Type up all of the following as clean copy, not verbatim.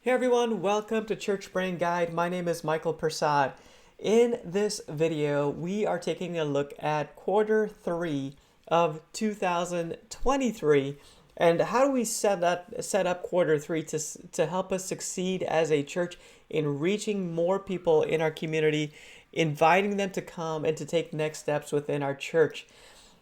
Hey everyone, welcome to Church Brain Guide. My name is Michael Persad. In this video, we are taking a look at quarter three of 2023 and how do we set up quarter three to help us succeed as a church in reaching more people in our community, inviting them to come and to take next steps within our church.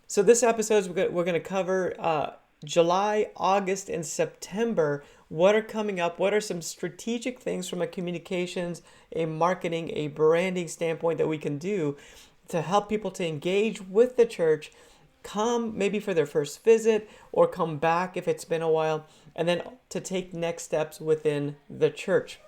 So this episode, we're going to cover July, August, and September. What are coming up? What are some strategic things from a communications, a marketing, a branding standpoint that we can do to help people to engage with the church, come maybe for their first visit or come back if it's been a while, and then to take next steps within the church.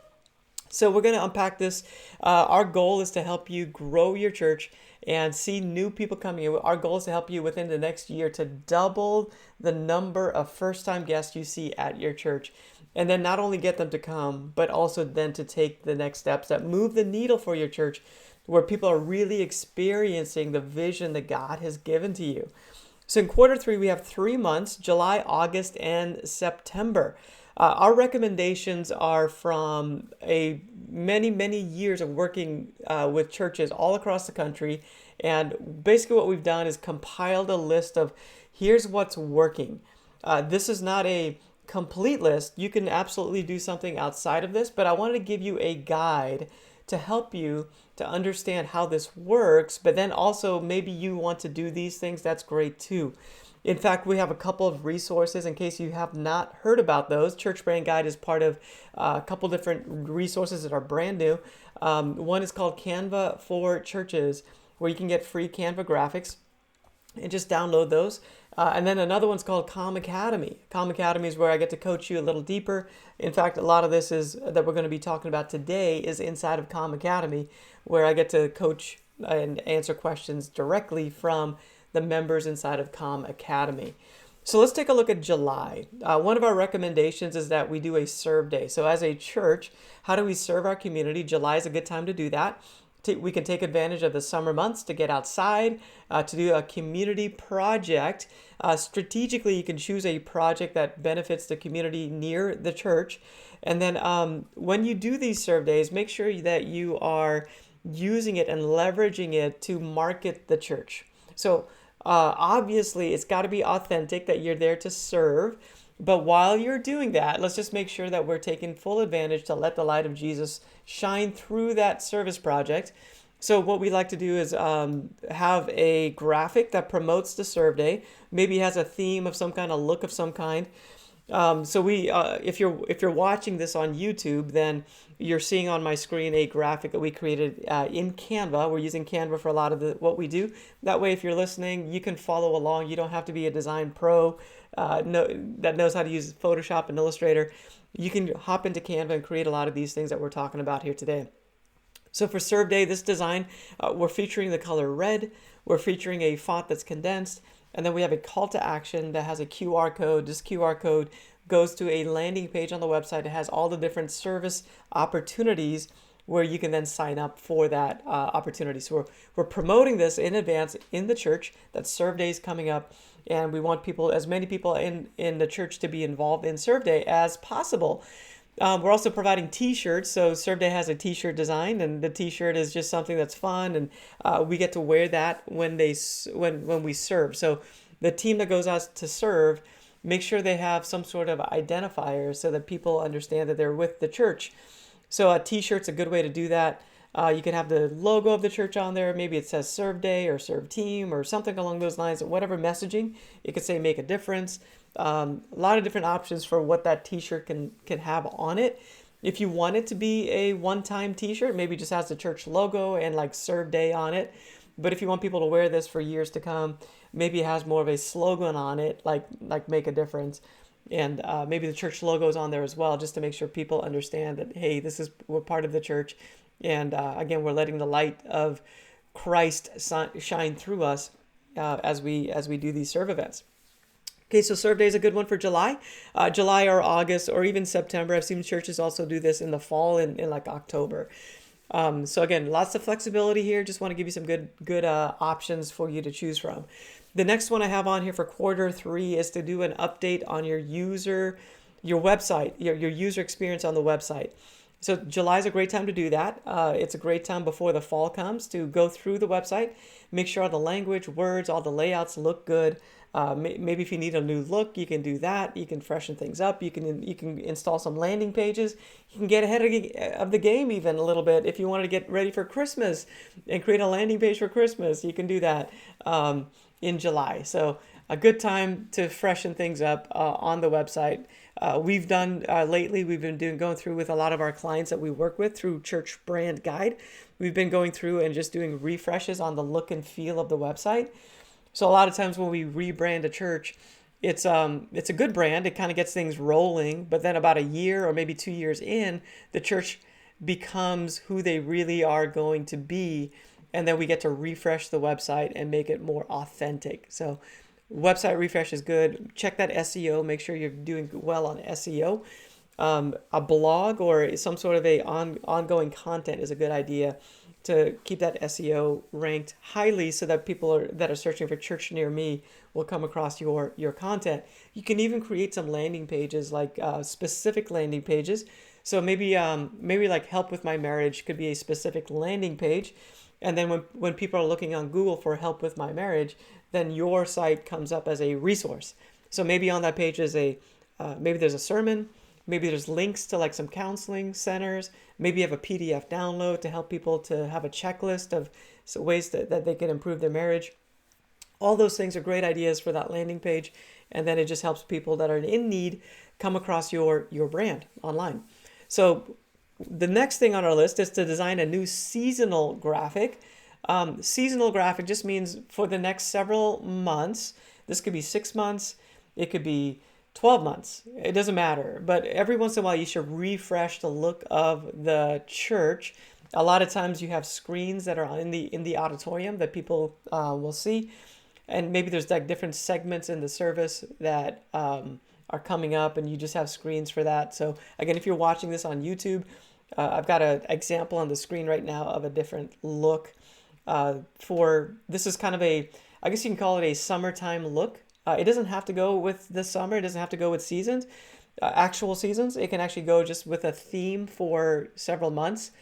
So we're going to unpack this. Our goal is to help you grow your church and see new people coming in. Our goal is to help you within the next year to double the number of first-time guests you see at your church. And then not only get them to come, but also then to take the next steps that move the needle for your church, where people are really experiencing the vision that God has given to you. So in quarter three, we have 3 months, July, August, and September. Our recommendations are from many years of working with churches all across the country. And basically what we've done is compiled a list of here's what's working. This is not a complete list. You can absolutely do something outside of this, but I wanted to give you a guide to help you to understand how this works, but then also maybe you want to do these things, that's great too. In fact, we have a couple of resources in case you have not heard about those. Church Brand Guide is part of a couple different resources that are brand new. One is called Canva for Churches, where you can get free Canva graphics and just download those. And then another one's called Calm Academy. Calm Academy is where I get to coach you a little deeper. In fact, a lot of this is that we're going to be talking about today is inside of Calm Academy, where I get to coach and answer questions directly from the members inside of Calm Academy. So let's take a look at July. One of our recommendations is that we do a serve day. So as a church, how do we serve our community? July is a good time to do that. We can take advantage of the summer months to get outside, to do a community project. Strategically, you can choose a project that benefits the community near the church. And then when you do these serve days, make sure that you are using it and leveraging it to market the church. So obviously, it's got to be authentic that you're there to serve. But while you're doing that, let's just make sure that we're taking full advantage to let the light of Jesus shine through that service project. So what we like to do is have a graphic that promotes the serve day. Maybe has a theme of some kind, a look of some kind. So if you're watching this on YouTube, then you're seeing on my screen a graphic that we created in Canva. We're using Canva for a lot of what we do. That way, if you're listening, you can follow along. You don't have to be a design pro that knows how to use Photoshop and Illustrator. You can hop into Canva and create a lot of these things that we're talking about here today. So for Serve Day, this design, we're featuring the color red. We're featuring a font that's condensed. And then we have a call to action that has a QR code. This QR code goes to a landing page on the website. It has all the different service opportunities where you can then sign up for that opportunity. So we're promoting this in advance in the church. That Serve Day is coming up. And we want as many people in the church to be involved in Serve Day as possible. We're also providing t-shirts. So Serve Day has a t-shirt design, and the t-shirt is just something that's fun, and we get to wear that when we serve. So the team that goes out to serve, make sure they have some sort of identifier so that people understand that they're with the church. So a t-shirt's a good way to do that. You can have the logo of the church on there. Maybe it says Serve Day or Serve Team or something along those lines. Whatever messaging, it could say Make a Difference. A lot of different options for what that t-shirt can have on it. If you want it to be a one-time t-shirt, maybe just has the church logo and like Serve Day on it. But if you want people to wear this for years to come, maybe it has more of a slogan on it, like Make a Difference. And maybe the church logo is on there as well, just to make sure people understand that, hey, we're part of the church. And again, we're letting the light of Christ shine through us as we do these serve events. Okay, so Serve Day is a good one for July. July or August or even September. I've seen churches also do this in the fall in like October. So again, lots of flexibility here. Just want to give you some good options for you to choose from. The next one I have on here for quarter three is to do an update on your user your website, your user experience on the website. So July is a great time to do that. It's a great time before the fall comes to go through the website, make sure all the language, words, all the layouts look good. Maybe if you need a new look, you can do that. You can freshen things up. You can install some landing pages. You can get ahead of the game even a little bit if you wanted to get ready for Christmas and create a landing page for Christmas. You can do that in July. So a good time to freshen things up on the website. We've done lately, we've been going through with a lot of our clients that we work with through Church Brand Guide. We've been going through and just doing refreshes on the look and feel of the website. So a lot of times when we rebrand a church, it's a good brand. It kind of gets things rolling, but then about a year or maybe 2 years in, the church becomes who they really are going to be, and then we get to refresh the website and make it more authentic. So website refresh is good. Check that SEO. Make sure you're doing well on SEO. A blog or some sort of ongoing content is a good idea to keep that SEO ranked highly so that people that are searching for church near me will come across your content. You can even create some landing pages, like specific landing pages. So maybe like help with my marriage could be a specific landing page. And then when people are looking on Google for help with my marriage, then your site comes up as a resource. So maybe on that page is maybe there's a sermon. Maybe there's links to like some counseling centers. Maybe you have a PDF download to help people to have a checklist of ways that they can improve their marriage. All those things are great ideas for that landing page. And then it just helps people that are in need come across your brand online. So the next thing on our list is to design a new seasonal graphic. Seasonal graphic just means for the next several months. This could be 6 months. It could be 12 months. It doesn't matter. But every once in a while, you should refresh the look of the church. A lot of times you have screens that are in the auditorium that people will see. And maybe there's like different segments in the service that are coming up, and you just have screens for that. So again, if you're watching this on YouTube, I've got an example on the screen right now of a different look this is kind of I guess you can call it a summertime look. It doesn't have to go with the summer. It doesn't have to go with seasons, actual seasons. It can actually go just with a theme for several months.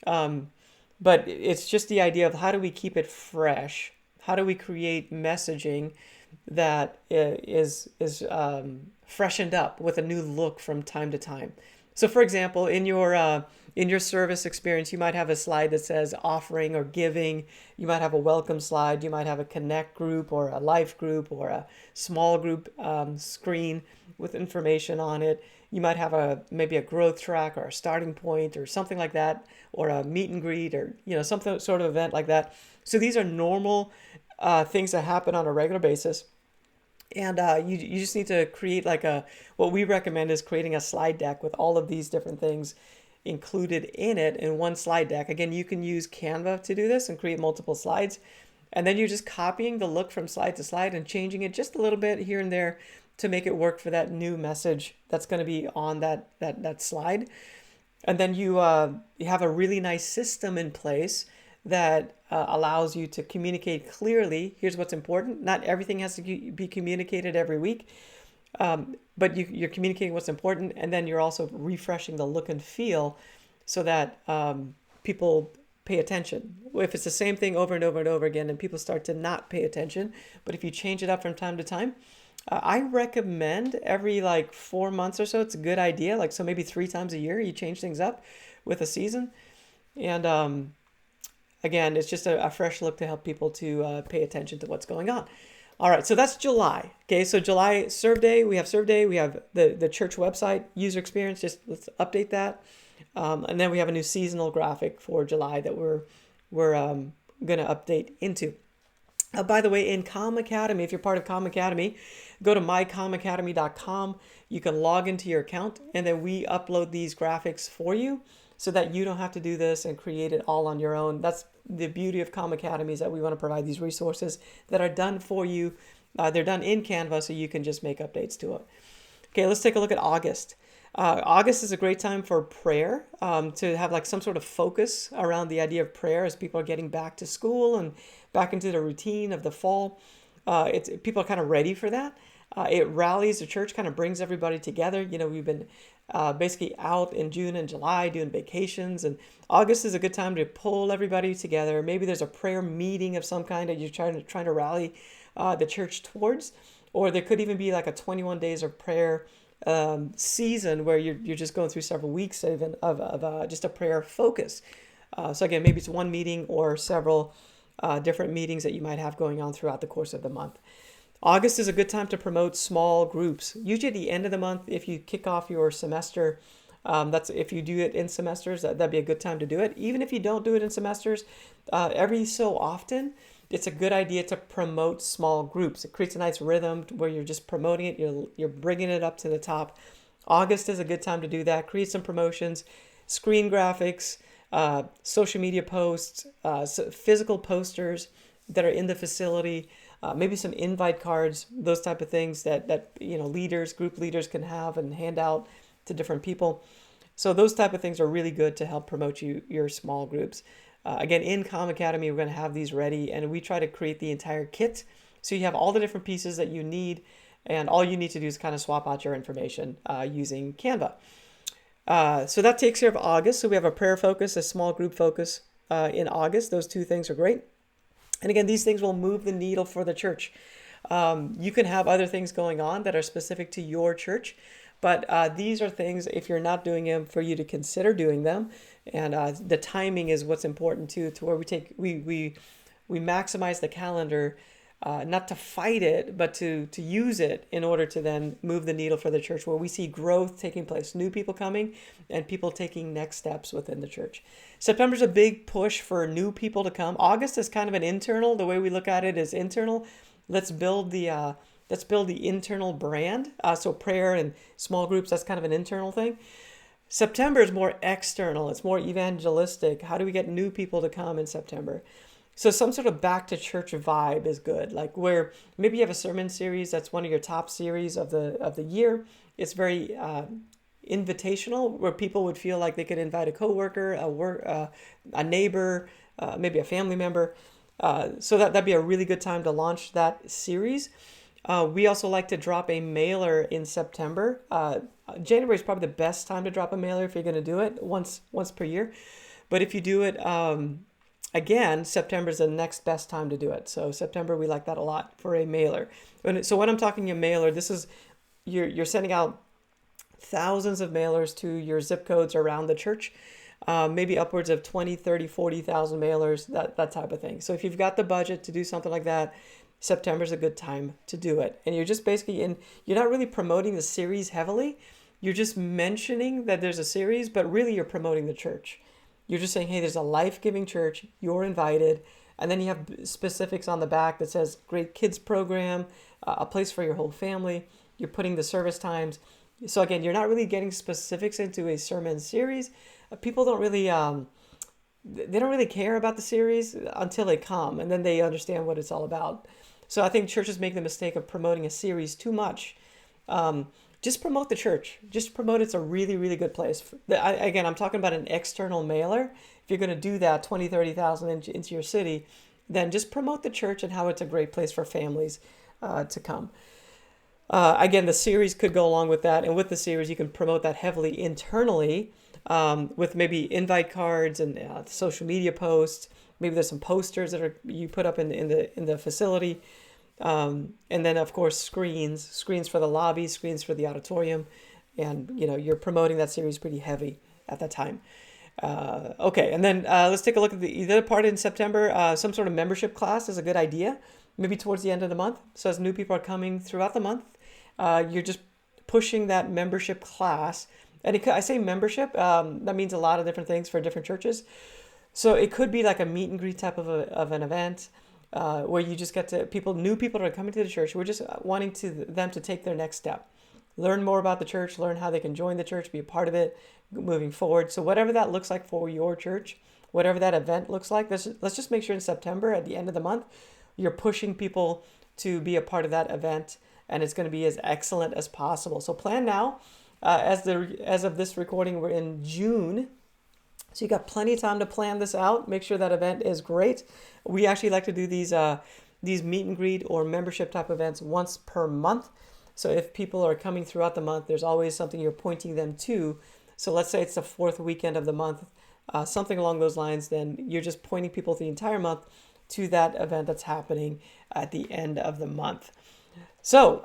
But it's just the idea of how do we keep it fresh? How do we create messaging that is freshened up with a new look from time to time? So for example, in your service experience, you might have a slide that says offering or giving. You might have a welcome slide. You might have a connect group or a life group or a small group screen with information on it. You might have maybe a growth track or a starting point or something like that, or a meet and greet, or some sort of event like that. So these are normal things that happen on a regular basis. And you just need to create what we recommend is creating a slide deck with all of these different things included in it in one slide deck. Again, you can use Canva to do this and create multiple slides. And then you're just copying the look from slide to slide and changing it just a little bit here and there to make it work for that new message that's going to be on that slide. And then you have a really nice system in place that allows you to communicate clearly. Here's what's important. Not everything has to be communicated every week, but you're communicating what's important, and then you're also refreshing the look and feel so that people pay attention. If it's the same thing over and over and over again, and people start to not pay attention, but if you change it up from time to time, I recommend every 4 months or so. It's a good idea. So maybe 3 times a year you change things up with a season. And again, it's just a fresh look to help people to pay attention to what's going on. All right, so that's July. Okay, so July, Serve Day. We have Serve Day. We have the church website, user experience. Just let's update that. And then we have a new seasonal graphic for July that we're going to update into. By the way, in Calm Academy, if you're part of Calm Academy, go to mycalmacademy.com. You can log into your account, and then we upload these graphics for you so that you don't have to do this and create it all on your own. That's the beauty of Calm Academy, is that we want to provide these resources that are done for you. They're done in Canva, so you can just make updates to it. Okay, let's take a look at August. August is a great time for prayer, to have some sort of focus around the idea of prayer as people are getting back to school and back into the routine of the fall. People are kind of ready for that. It rallies the church, kind of brings everybody together. We've been basically out in June and July doing vacations, and August is a good time to pull everybody together. Maybe there's a prayer meeting of some kind that you're trying to rally the church towards, or there could even be like a 21 days of prayer season where you're just going through several weeks even of just a prayer focus. So again, maybe it's one meeting or several different meetings that you might have going on throughout the course of the month. August is a good time to promote small groups. Usually at the end of the month, if you kick off your semester, that's if you do it in semesters, that'd be a good time to do it. Even if you don't do it in semesters, every so often, it's a good idea to promote small groups. It creates a nice rhythm where you're just promoting it, you're bringing it up to the top. August is a good time to do that. Create some promotions, screen graphics, social media posts, physical posters that are in the facility, maybe some invite cards, those type of things that group leaders can have and hand out to different people. So those type of things are really good to help promote your small groups. Again, in Calm Academy, we're going to have these ready, and we try to create the entire kit. So you have all the different pieces that you need, and all you need to do is kind of swap out your information using Canva. So that takes care of August. So we have a prayer focus, a small group focus in August. Those two things are great. And again, these things will move the needle for the church. You can have other things going on that are specific to your church, but these are things, if you're not doing them, for you to consider doing them. And the timing is what's important too, to where we maximize the calendar, not to fight it, but to use it in order to then move the needle for the church, where we see growth taking place, new people coming, and people taking next steps within the church. September's a big push for new people to come. August is kind of an internal. The way we look at it is internal. Let's build the internal brand. So prayer and small groups, that's kind of an internal thing. September is more external. It's more evangelistic. How do we get new people to come in September? So some sort of back to church vibe is good. Like where maybe you have a sermon series that's one of your top series of the year. It's very invitational, where people would feel like they could invite a coworker, a neighbor, maybe a family member. So that'd be a really good time to launch that series. We also like to drop a mailer in September. January is probably the best time to drop a mailer if you're going to do it once per year. But if you do it again, September is the next best time to do it. So September, we like that a lot for a mailer. So when I'm talking a mailer, this is you're sending out thousands of mailers to your zip codes around the church, maybe upwards of 20, 30, 40,000 mailers, that type of thing. So if you've got the budget to do something like that, September's a good time to do it. And you're just basically you're not really promoting the series heavily. You're just mentioning that there's a series, but really you're promoting the church. You're just saying, hey, there's a life-giving church. You're invited. And then you have specifics on the back that says great kids program, a place for your whole family. You're putting the service times. So again, you're not really getting specifics into a sermon series. People don't really, they don't really care about the series until they come, and then they understand what it's all about. So I think churches make the mistake of promoting a series too much. Just promote the church. Just promote it's a really, really good place. Again, I'm talking about an external mailer. If you're going to do that, 20, 30,000 into your city, then just promote the church and how it's a great place for families to come. Again, the series could go along with that. And with the series, you can promote that heavily internally with maybe invite cards and social media posts. Maybe there's some posters that you put up in the facility. And then, of course, screens for the lobby, screens for the auditorium. And, you're promoting that series pretty heavy at that time. Okay, and then let's take a look at the other part in September. Some sort of membership class is a good idea, maybe towards the end of the month. So as new people are coming throughout the month, you're just pushing that membership class. And I say membership, that means a lot of different things for different churches. So it could be like a meet and greet type of an event where you just get to new people that are coming to the church. We're just wanting them to take their next step, learn more about the church, learn how they can join the church, be a part of it moving forward. So whatever that looks like for your church, whatever that event looks like, let's just make sure in September at the end of the month, you're pushing people to be a part of that event, and it's going to be as excellent as possible. So plan now. As of this recording, we're in June. So you got plenty of time to plan this out. Make sure that event is great. We actually like to do these meet and greet or membership type events once per month. So if people are coming throughout the month, there's always something you're pointing them to. So let's say it's the fourth weekend of the month, something along those lines, then you're just pointing people the entire month to that event that's happening at the end of the month. So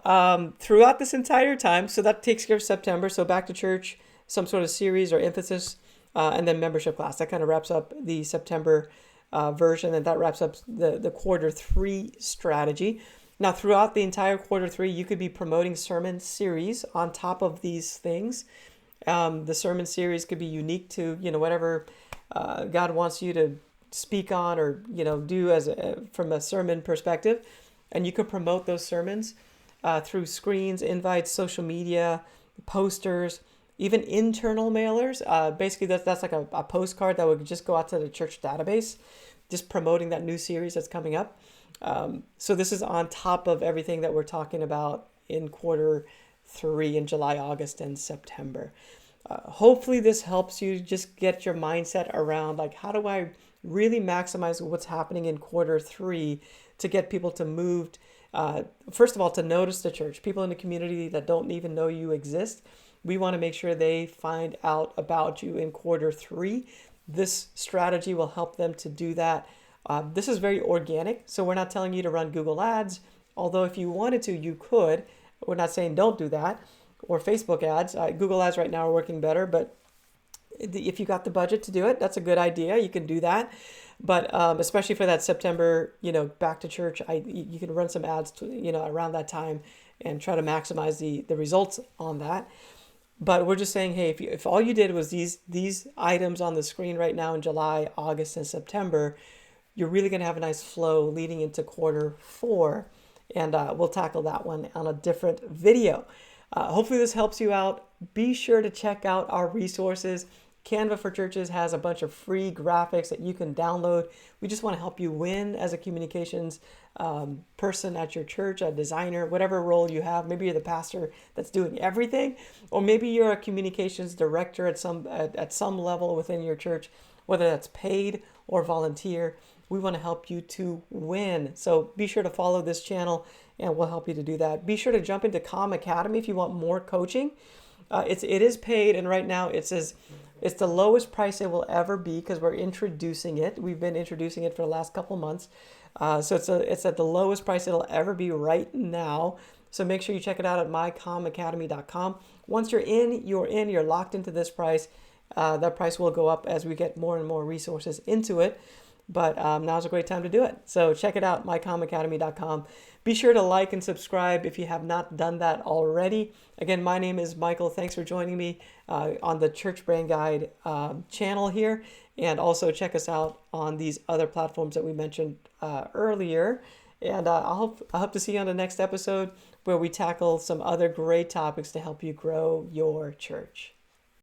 throughout this entire time, so that takes care of September. So back to church, some sort of series or emphasis, and then membership class. That kind of wraps up the September version, and that wraps up the quarter three strategy. Now, throughout the entire quarter three, you could be promoting sermon series on top of these things. The sermon series could be unique to, whatever God wants you to speak on or, do from a sermon perspective. And you could promote those sermons through screens, invites, social media, posters, even internal mailers. Basically, that's like a postcard that would just go out to the church database, just promoting that new series that's coming up. So this is on top of everything that we're talking about in quarter three in July, August, and September. Hopefully this helps you just get your mindset around, like, how do I really maximize what's happening in quarter three to get people to move, first of all, to notice the church. People in the community that don't even know you exist, we want to make sure they find out about you in quarter three. This strategy will help them to do that. This is very organic, so we're not telling you to run Google Ads, although if you wanted to, you could. We're not saying don't do that, or Facebook ads. Google ads right now are working better, but if you got the budget to do it, that's a good idea. You can do that. But especially for that September, back to church, you can run some ads, around that time and try to maximize the results on that. But we're just saying, hey, if all you did was these items on the screen right now in July, August, and September, you're really going to have a nice flow leading into quarter four. And we'll tackle that one on a different video. Hopefully this helps you out. Be sure to check out our resources. Canva for Churches has a bunch of free graphics that you can download. We just want to help you win as a communications person at your church, a designer, whatever role you have. Maybe you're the pastor that's doing everything, or maybe you're a communications director at some level within your church, whether that's paid or volunteer. We want to help you to win. So be sure to follow this channel and we'll help you to do that. Be sure to jump into Calm Academy if you want more coaching. It is paid, and right now it's the lowest price it will ever be because we're introducing it. We've been introducing it for the last couple months. So it's at the lowest price it'll ever be right now. So make sure you check it out at mycalmacademy.com. Once you're in, you're locked into this price. That price will go up as we get more and more resources into it. But now's a great time to do it. So check it out, mycalmacademy.com. Be sure to like and subscribe if you have not done that already. Again, my name is Michael. Thanks for joining me on the Church Brain Guide channel here. And also check us out on these other platforms that we mentioned earlier. And I hope to see you on the next episode where we tackle some other great topics to help you grow your church.